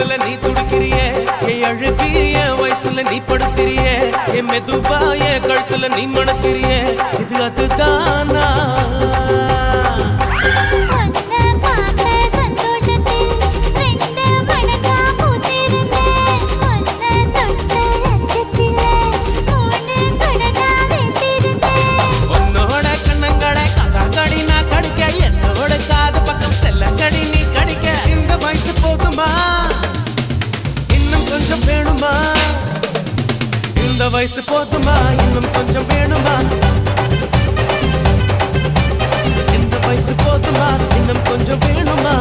தொடுதல நீ துடிக்கிறியே என் அழுகி என் வயசுல நீ படுத்திரியே என் மெதுவா என் கழுத்துல நீ மணக்கிறியே இது அதுதானா இந்த வயசு போதுமா இன்னும் கொஞ்சம் வேணுமா இந்த வயசு போதுமா இன்னும் கொஞ்சம் வேணுமா